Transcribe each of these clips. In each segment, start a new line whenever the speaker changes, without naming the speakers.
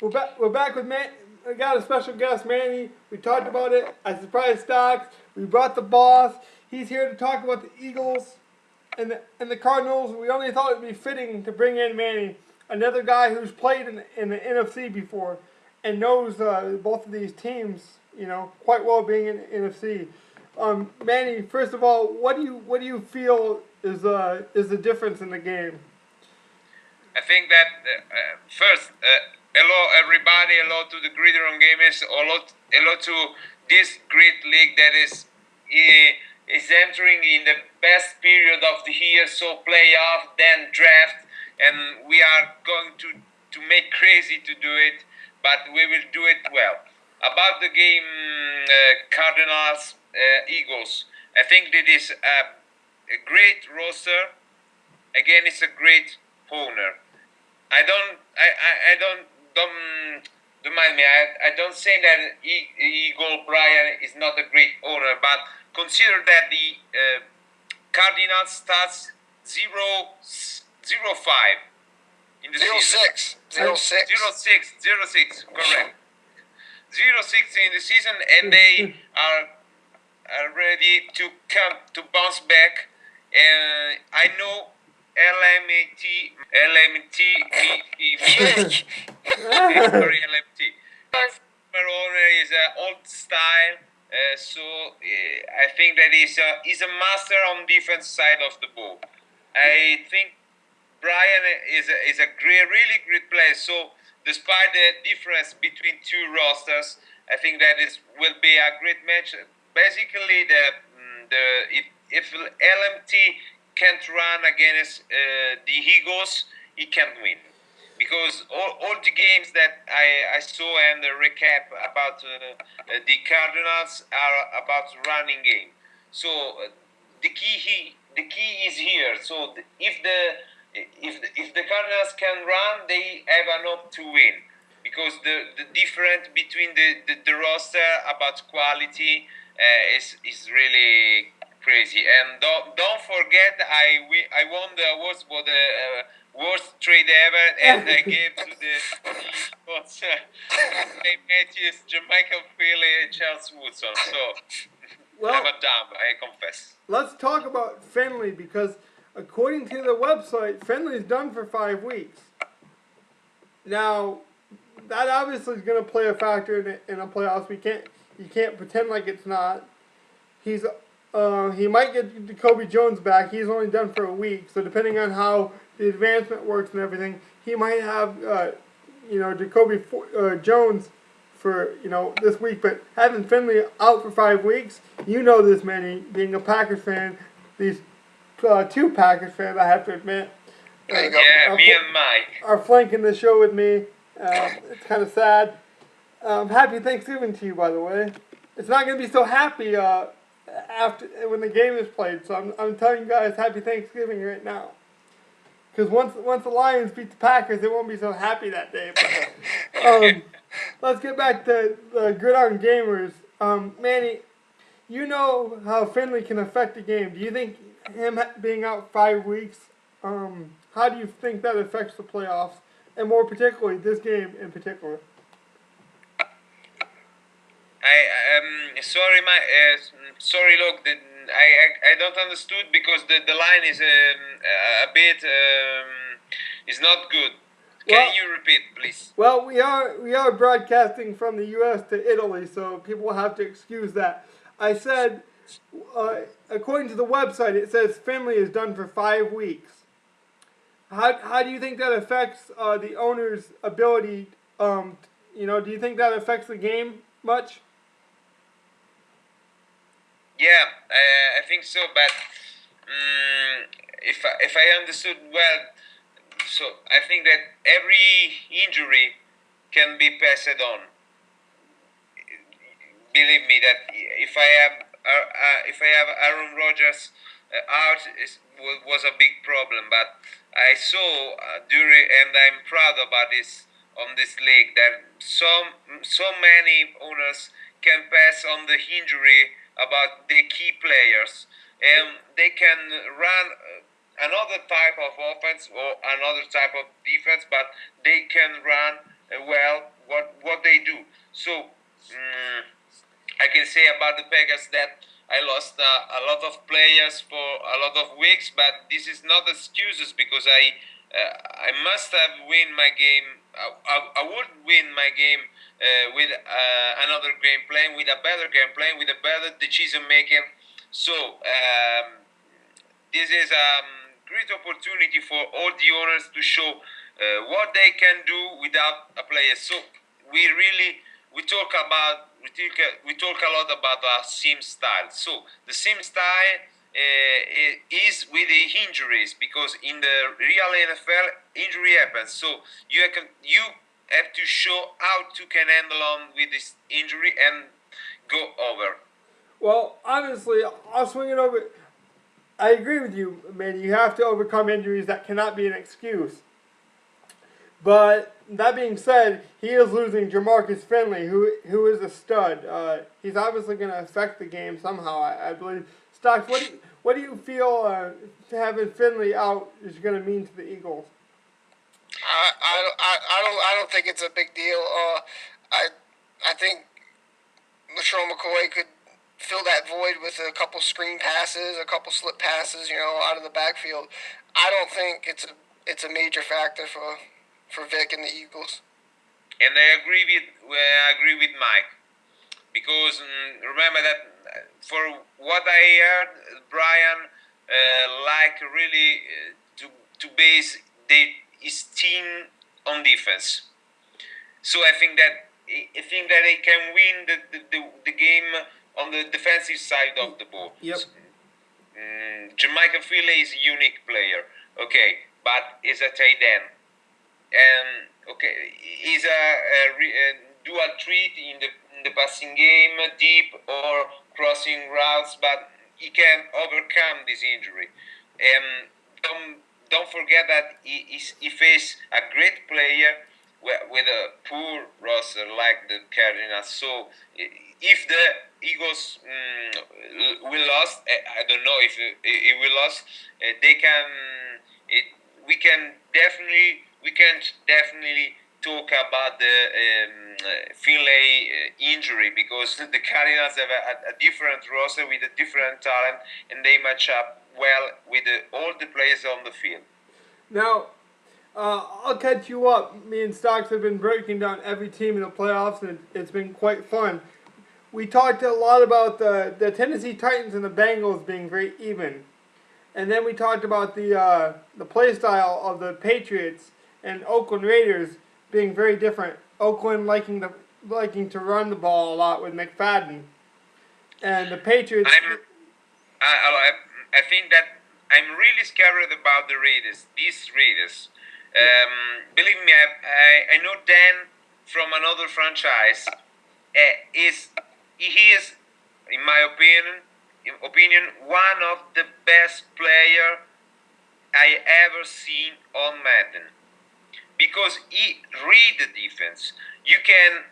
We're back with Man. We got a special guest, Manny. We talked about it. I surprised stocks. We brought the boss. He's here to talk about the Eagles and the Cardinals. We only thought it'd be fitting to bring in Manny, another guy who's played in the NFC before and knows both of these teams, quite well, being in the NFC. Manny, first of all, what do you feel is the difference in the game?
I think that first, hello everybody, hello to the Gridiron Gamers, hello to this great league that is entering in the best period of the year, so playoff, then draft, and we are going to make crazy to do it, but we will do it well. About the game, Cardinals Eagles, I think that is a great roster. Again, it's a great owner. I don't mind me. I don't say that Eagle Brian is not a great owner, but consider that the Cardinals starts 0-5 in the
Zero
season.
six. 0-6.
0-6, correct. 0-6 in the season, and they are ready to come to bounce back. And I know LMT, sorry, LMT. Former owner is old style, so I think that he's a master on defense side of the ball. I think Brian is a really great player. So despite the difference between two rosters, I think that is will be a great match. Basically, if LMT can't run against the Eagles, he can't win. Because all the games that I saw and the recap about the Cardinals are about running game. So the key is here. So if the Cardinals can run, they have enough to win. Because the difference between the roster about quality is really crazy. And don't forget, I won the awards for the worst trade ever, and I gave to the Eagles, Clay Matthews, Jamaica Philly, Charles Woodson. So I'm a dumb, I confess.
Let's talk about Finley because according to the website, Finley's done for 5 weeks. Now, that obviously is going to play a factor in a playoffs. You can't pretend like it's not. He might get Jacoby Jones back. He's only done for a week, so depending on how the advancement works and everything, he might have Jacoby Jones for this week. But having Finley out for 5 weeks, this, Manny, being a Packers fan, these two Packers fans, I have to admit.
Yeah, me and Mike
are flanking the show with me. It's kind of sad. Happy Thanksgiving to you, by the way. It's not going to be so happy after when the game is played. So I'm telling you guys, Happy Thanksgiving right now. Because once the Lions beat the Packers, they won't be so happy that day. But, let's get back to the Gridiron Gamers. Manny, you know how Finley can affect the game. Do you think him being out 5 weeks, how do you think that affects the playoffs? And more particularly, this game in particular?
Sorry, look, I don't understood because the line is a bit is not good. Can you repeat, please?
Well, we are broadcasting from the U.S. to Italy, so people will have to excuse that. I said, according to the website, it says Finley is done for 5 weeks. How do you think that affects the owner's ability? Do you think that affects the game much?
Yeah, I think so. But if I understood well, so I think that every injury can be passed on. Believe me that if I have Aaron Rodgers out was a big problem. But I saw during, and I'm proud about this on this league that so many owners can pass on the injury about the key players, and they can run another type of offense or another type of defense, but they can run well what they do. So I can say about the Packers that I lost a lot of players for a lot of weeks, but this is not excuses because I must have win my game. I would win my game with another game plan, with a better game plan, with a better decision making. So this is a great opportunity for all the owners to show what they can do without a player. So we really we talk a lot about our sim style. So the sim style is with the injuries because in the real NFL injury happens. So you have to show how to can handle on with this injury and go over.
Well, honestly, I'll swing it over. I agree with you, man. You have to overcome injuries. That cannot be an excuse. But that being said, he is losing Jamarcus Finley, who is a stud. He's obviously going to affect the game somehow. I believe. Stocks, what do you feel having Finley out is going to mean to the Eagles?
I don't think it's a big deal. I think LaShawn McCoy could fill that void with a couple screen passes, a couple slip passes, out of the backfield. I don't think it's a major factor for Vic and the Eagles.
And I agree with Mike because remember that for what I heard, Brian like really to base his team on defense. So I think that they can win the game on the defensive side of the ball.
Yep.
Jamaica Philly is a unique player, okay, but is a tight end, and okay, he's a dual threat in the passing game, deep or crossing routes, but he can overcome this injury. And don't forget that he faced a great player with a poor roster like the Cardinals. So if the Eagles will lose, I don't know if it will lose. They can. We can definitely talk about the Finlay injury because the Cardinals have a different roster with a different talent, and they match up well with all the players on the field.
Now, I'll catch you up. Me and Stocks have been breaking down every team in the playoffs, and it's been quite fun. We talked a lot about the Tennessee Titans and the Bengals being very even. And then we talked about the play style of the Patriots and Oakland Raiders being very different. Oakland liking to run the ball a lot with McFadden, and the Patriots.
I think that I'm really scared about the Raiders. These Raiders. Believe me, I know Dan from another franchise. He is, in my opinion, one of the best player I ever seen on Madden because he read the defense. You can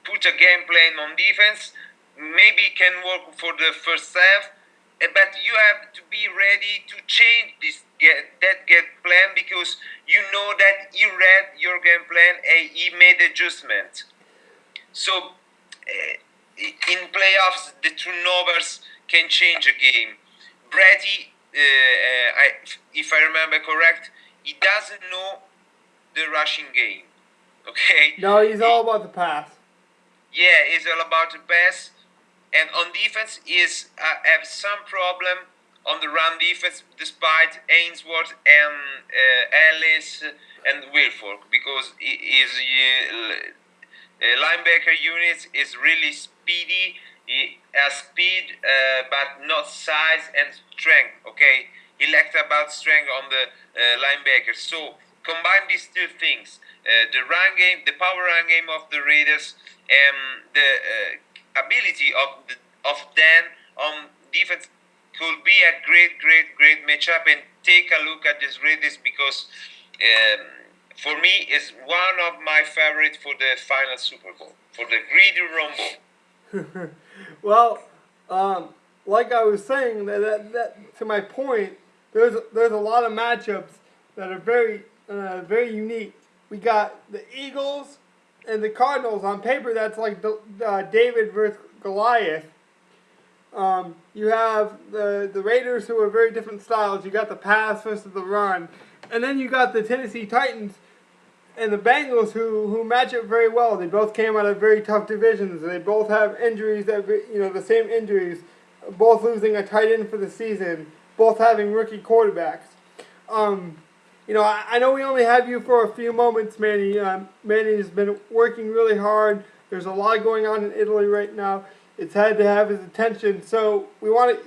put a game plan on defense. Maybe it can work for the first half, but you have to be ready to change that game plan because you know that he read your game plan and he made adjustments. So in playoffs, the turnovers can change a game. Brady, if I remember correct, he doesn't know the rushing game. Okay.
No, he's all about the pass.
Yeah, it's all about the pass. And on defense, is have some problem on the run defense, despite Ainsworth and Ellis and Wilfork, because his linebacker unit is really speedy. He has speed, but not size and strength. Okay, he lacked about strength on the linebacker. So combine these two things: the run game, the power run game of the Raiders, and the ability of Dan on defense could be a great matchup. And take a look at this Raiders because for me is one of my favorites for the final Super Bowl, for the greedy rumble.
Well, like I was saying, that to my point, there's a lot of matchups that are very unique we got the Eagles and the Cardinals. On paper, that's like David versus Goliath. You have the Raiders, who are very different styles. You got the pass versus the run. And then you got the Tennessee Titans and the Bengals, who match up very well. They both came out of very tough divisions. They both have injuries the same injuries. Both losing a tight end for the season. Both having rookie quarterbacks. I know we only have you for a few moments, Manny. Manny's been working really hard. There's a lot going on in Italy right now. It's had to have his attention. So we want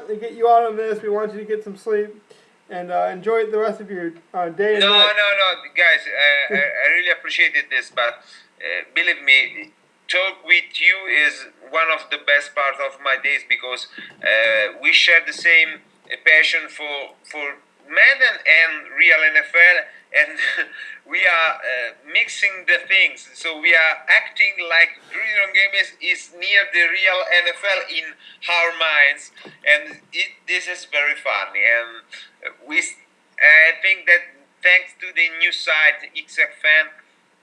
to get you out on this. We want you to get some sleep and enjoy the rest of your day and night.
No, guys. I really appreciated this, but believe me, talk with you is one of the best parts of my days because we share the same passion for Madden and real NFL, and we are mixing the things. So we are acting like Gridiron Gamers is near the real NFL in our minds, and this is very funny. And I think that thanks to the new site XFM,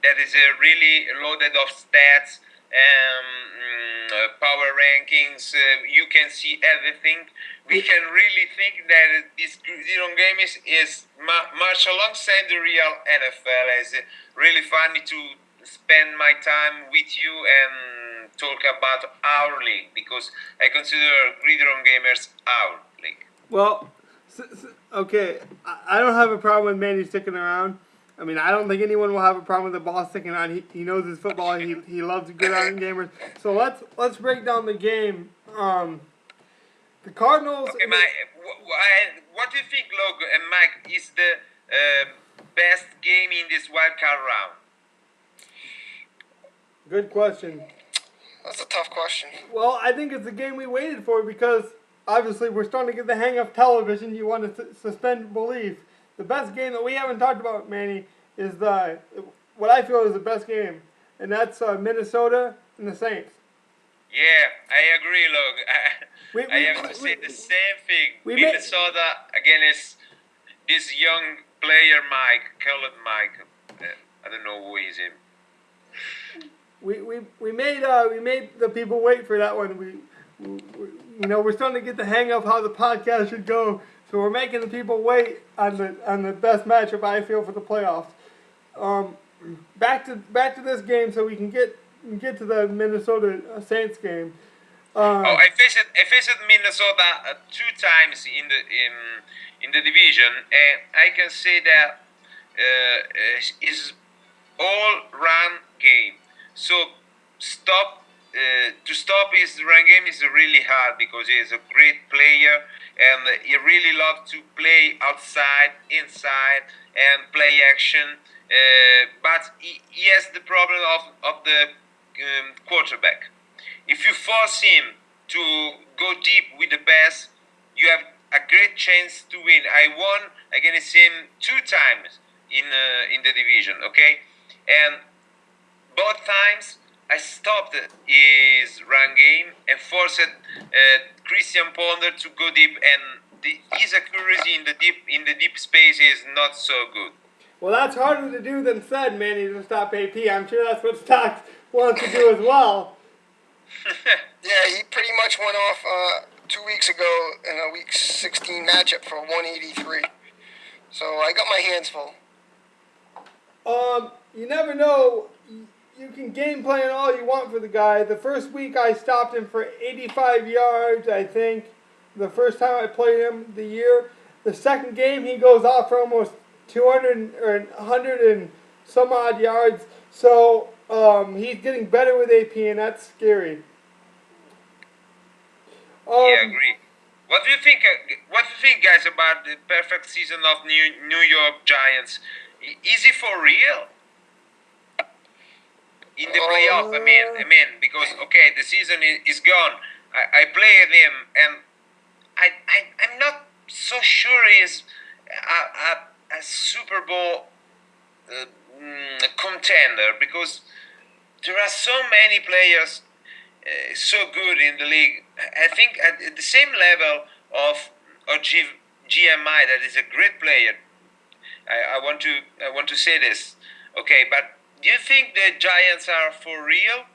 that is really loaded of stats and power rankings, you can see everything. We can really think that this Gridiron Gamers is much alongside the real NFL. It's really funny to spend my time with you and talk about our league, because I consider Gridiron Gamers our league.
Well, okay, I don't have a problem with Manny sticking around. I mean, I don't think anyone will have a problem with the boss sticking around. He knows his football. He loves Gridiron Gamers. So let's break down the game. The Cardinals.
Okay, what do you think, Logan and Mike, is the best game in this wild card round?
Good question.
That's a tough question.
Well, I think it's the game we waited for because obviously we're starting to get the hang of television. You want to suspend belief. The best game that we haven't talked about, Manny, is what I feel is the best game, and that's Minnesota and the Saints.
Yeah, I agree, Logan. I have to say the same thing. Minnesota against this young player, colored Mike. I don't know who is him.
We made the people wait for that one. We're starting to get the hang of how the podcast should go. So we're making the people wait on the best matchup I feel for the playoffs. Back to this game so we can get to the Minnesota Saints game.
I faced Minnesota 2 times in the division, and I can say that it's all run game. So to stop his run game is really hard because he is a great player and he really loves to play outside, inside, and play action. But he has the problem of the quarterback. If you force him to go deep with the pass, you have a great chance to win. I won against him 2 times in the division, okay? And both times I stopped his run game and forced Christian Ponder to go deep, and his accuracy in the deep space is not so good.
Well, that's harder to do than said, Manny, to stop AP. I'm sure that's what Stocks wants to do as well.
Yeah, he pretty much went off 2 weeks ago in a Week 16 matchup for 183. So I got my hands full.
You never know. You can game plan all you want for the guy. The first week I stopped him for 85 yards, I think. The first time I played him the year. The second game he goes off for almost 200 or 100 and some odd yards. So he's getting better with AP, and that's scary.
Yeah, I agree. What do you think? What do you think, guys, about the perfect season of New York Giants? Is it for real? In the playoff, I mean, because okay, the season is gone. I played him, and I'm not so sure he's a Super Bowl contender, because there are so many players so good in the league. I think at the same level of GMI, that is a great player. I want to say this. Okay, but do you think the Giants are for real?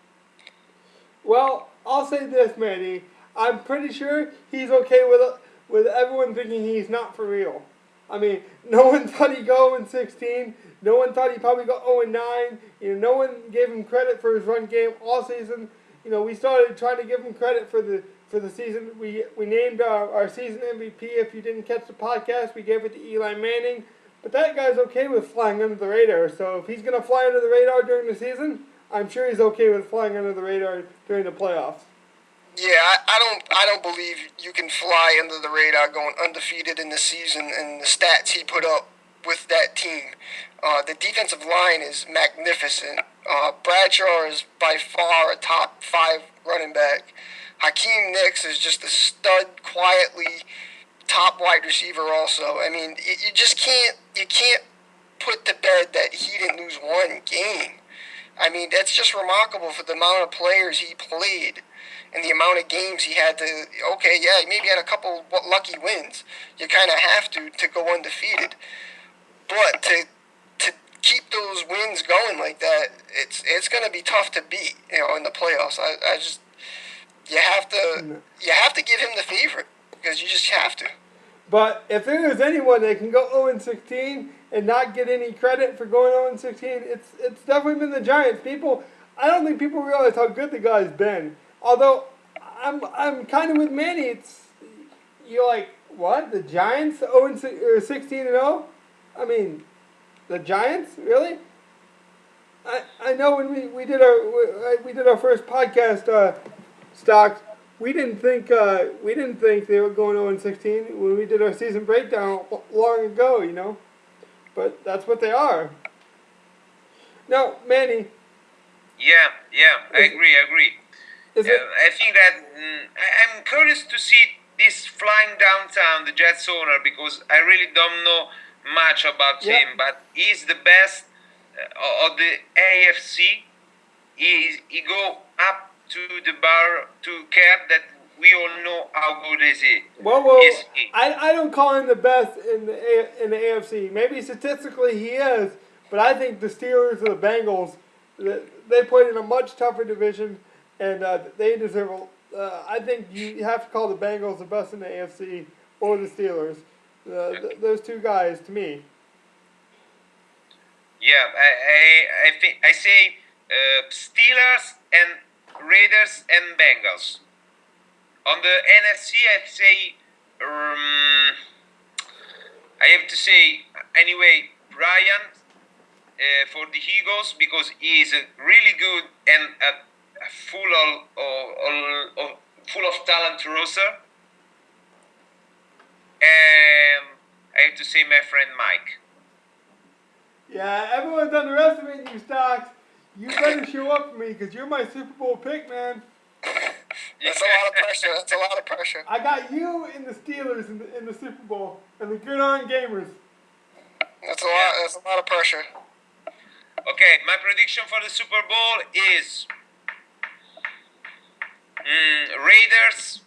Well, I'll say this, Manny. I'm pretty sure he's okay with everyone thinking he's not for real. I mean, no one thought he'd go 0-16. No one thought he'd probably go 0-9. No one gave him credit for his run game all season. We started trying to give him credit for the season. We named our season MVP. If you didn't catch the podcast, we gave it to Eli Manning. But that guy's okay with flying under the radar. So if he's gonna fly under the radar during the season, I'm sure he's okay with flying under the radar during the playoffs.
Yeah, I don't believe you can fly under the radar going undefeated in the season and the stats he put up with that team. The defensive line is magnificent. Bradshaw is by far a top 5 running back. Hakeem Nicks is just a stud, quietly top wide receiver. Also, I mean, you just can't put to bed that he didn't lose one game. I mean, that's just remarkable for the amount of players he played and the amount of games he had to. Okay, yeah, maybe he had a couple lucky wins. You kind of have to go undefeated, but to keep those wins going like that, it's going to be tough to beat. In the playoffs, I just you have to give him the favorite because you just have to.
But if there is anyone that can go 0-16 and not get any credit for going 0-16, it's definitely been the Giants. I don't think people realize how good the guy's been. Although I'm kind of with Manny. You're like, what? The Giants 16-0? I mean, the Giants, really? I know when we did our first podcast, Stocks. We didn't think they were going 0-16 when we did our season breakdown long ago, But that's what they are. Now, Manny.
Yeah, I agree. I think that I'm curious to see this flying downtown, the Jets owner, because I really don't know much about him, but he's the best of the AFC. He go up to the bar to cap that we all know how good is he.
Well, I don't call him the best in the AFC. Maybe statistically he is, but I think the Steelers or the Bengals, they played in a much tougher division, and they deserve. I think you have to call the Bengals the best in the AFC or the Steelers. Those two guys, to me.
Yeah, I say Steelers and Raiders and Bengals. On the NFC, I have to say anyway Brian for the Eagles because he is really good and full of talent roster. And I have to say my friend Mike.
Yeah, everyone's underestimating you, Stocks. You better show up for me because you're my Super Bowl pick, man.
That's a lot of pressure. That's a lot of pressure.
I got you and the Steelers in the Super Bowl and the Gridiron Gamers.
That's a lot. That's a lot of pressure.
Okay, my prediction for the Super Bowl is Raiders,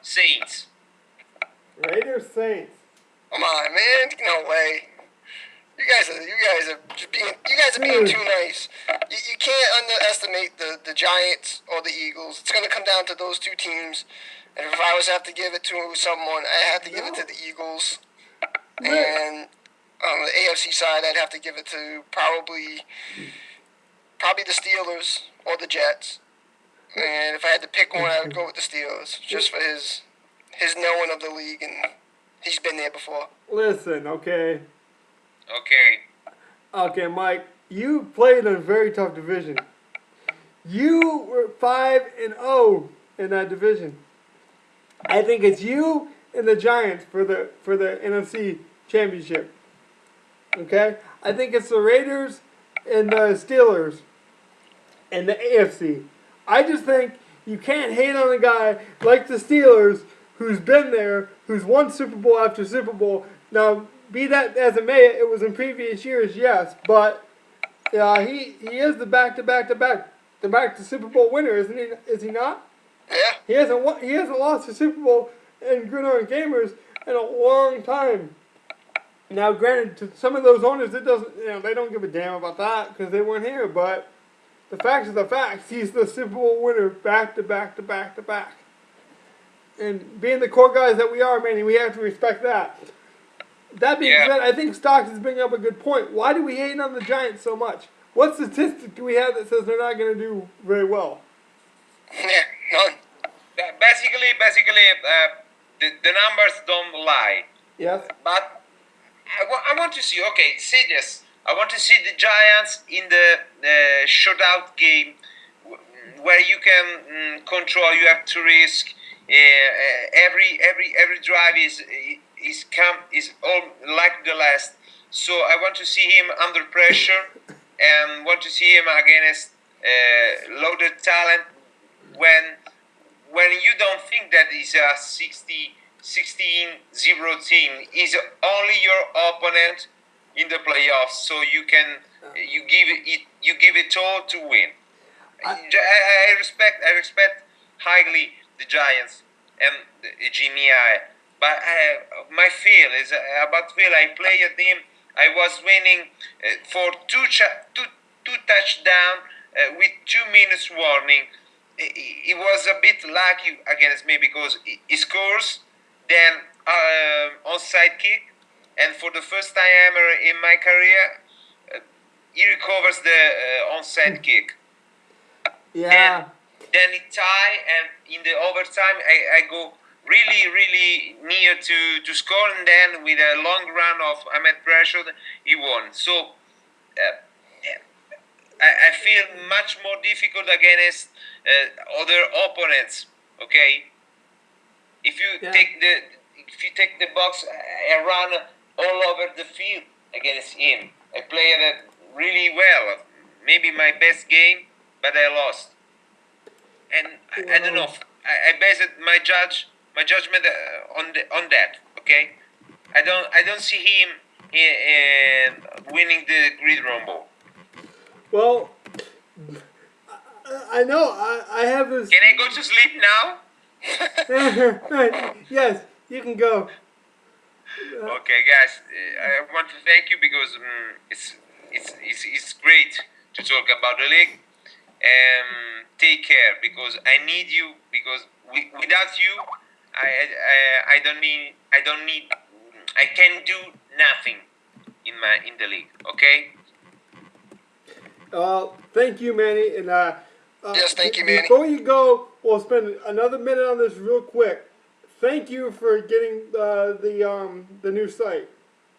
Saints.
Raiders, Saints.
Come on, man. No way. You guys are being too nice. You can't underestimate the Giants or the Eagles. It's going to come down to those two teams. And if I was to have to give it to someone, I have to give it to the Eagles. And on the AFC side, I'd have to give it to probably the Steelers or the Jets. And if I had to pick one, I would go with the Steelers, just for his knowing of the league, and he's been there before.
Listen, okay.
Okay,
Mike, you played in a very tough division. You were 5-0 in that division. I think it's you and the Giants for the NFC Championship. Okay? I think it's the Raiders and the Steelers and the AFC. I just think you can't hate on a guy like the Steelers who's been there, who's won Super Bowl after Super Bowl. Now, be that as it may, it was in previous years, yes, but he is the back to Super Bowl winner, isn't he? Is he not?
Yeah.
He hasn't lost a Super Bowl in Gridiron Gamers in a long time. Now, granted, to some of those owners, it doesn't, they don't give a damn about that because they weren't here. But the facts are the facts. He's the Super Bowl winner back to back to back to back. And being the core guys that we are, Manny, we have to respect that. That being
Yeah.
said, I think Stocks is bringing up a good point. Why do we hate on the Giants so much? What statistic do we have that says they're not going to do very well?
Yeah, none.
Basically, the numbers don't lie.
Yes.
But I want to see. Okay, say this. I want to see the Giants in the shootout game where you can control. You have to risk. Every drive is all like the last. So I want to see him under pressure and want to see him against loaded talent when you don't think that is a 16-0 team, is only your opponent in the playoffs, so you give it all to win. I respect highly the Giants and Jimmy I, but my feel is about Phil. I played a team. I was winning for two touchdown with 2 minutes warning. It was a bit lucky against me because he scores, then onside kick, and for the first time ever in my career, he recovers the onside kick.
Yeah.
Then it tie, and in the overtime, I go really near to score, and then with a long run of Ahmed Pressure, he won. So I feel much more difficult against other opponents. Okay, if you take the box, I run all over the field against him. I played it really well, maybe my best game, but I lost. And I don't know. I based my judgment on that. Okay, I don't see him winning the Grid Rumble.
Well, I know. I have this.
Can I go to sleep now?
Yes, you can go.
Okay, guys, I want to thank you because it's great to talk about the league. Take care because I need you because without you, I don't need I can do nothing in the league. Okay.
Thank you, Manny. And
Yes, thank you, Manny.
Before you go, we'll spend another minute on this real quick. Thank you for getting the new site.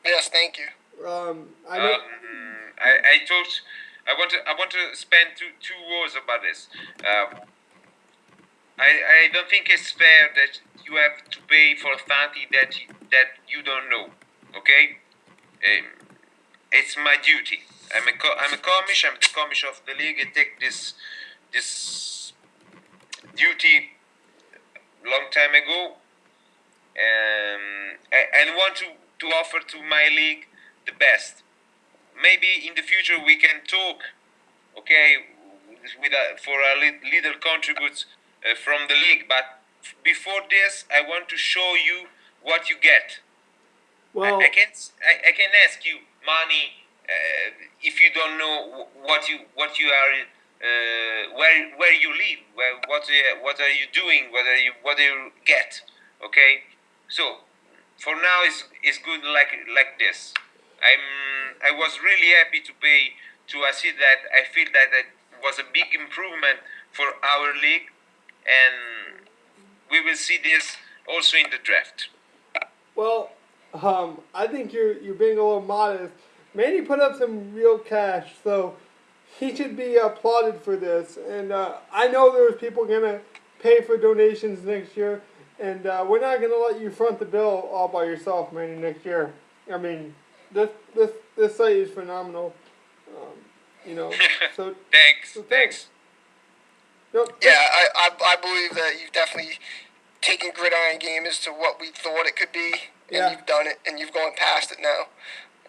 Yes, thank you.
I know.
I thought I want to spend two words about this. I don't think it's fair that you have to pay for something that you don't know. Okay, it's my duty. I'm a commish. I'm the commish of the league. I take this duty long time ago, and I want to offer to my league the best. Maybe in the future we can talk, okay, with for a little contributes from the league. But before this, I want to show you what you get.
Well,
I can ask you money if you don't know what you are where you live, what are you doing, what do you get, okay? So for now it's good like this. I was really happy to pay to see that. I feel that was a big improvement for our league, and we will see this also in the draft.
well, I think you're being a little modest. Manny put up some real cash, so he should be applauded for this. And I know there's people gonna pay for donations next year, and we're not gonna let you front the bill all by yourself, Manny, next year. I mean, this site is phenomenal. So
Thanks.
no,
Yeah, I believe that you've definitely taken Gridiron Gamers to what we thought it could be, and
Yeah.
you've done it, and you've gone past it now.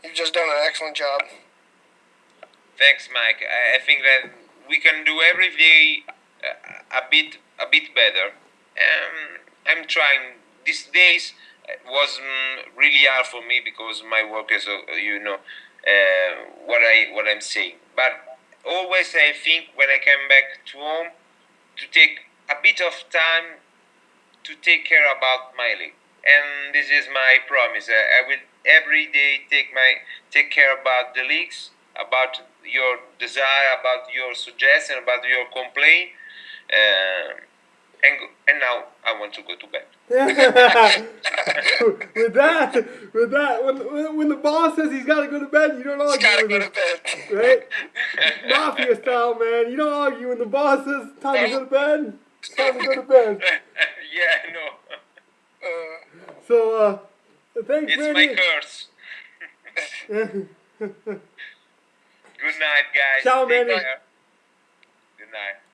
You've just done an excellent job.
Thanks, Mike. I think that we can do every day a bit better. I'm trying these days. was really hard for me because my work is, what I'm saying. But always I think when I come back to home to take a bit of time to take care about my leg, and this is my promise. I will every day take care about the leaks, about your desire, about your suggestion, about your complaint, and now I want to go to bed.
with that, when the boss says he's got to go to bed, you don't
Just gotta
argue
go
with
to
him,
bed.
right? Mafia style, man. You don't argue when the boss says time to go to bed. It's time to go to bed.
Yeah, no,
So, thanks,
it's my
Randy.
curse. Good night, guys.
Ciao,
Take
Manny.
care. Good night.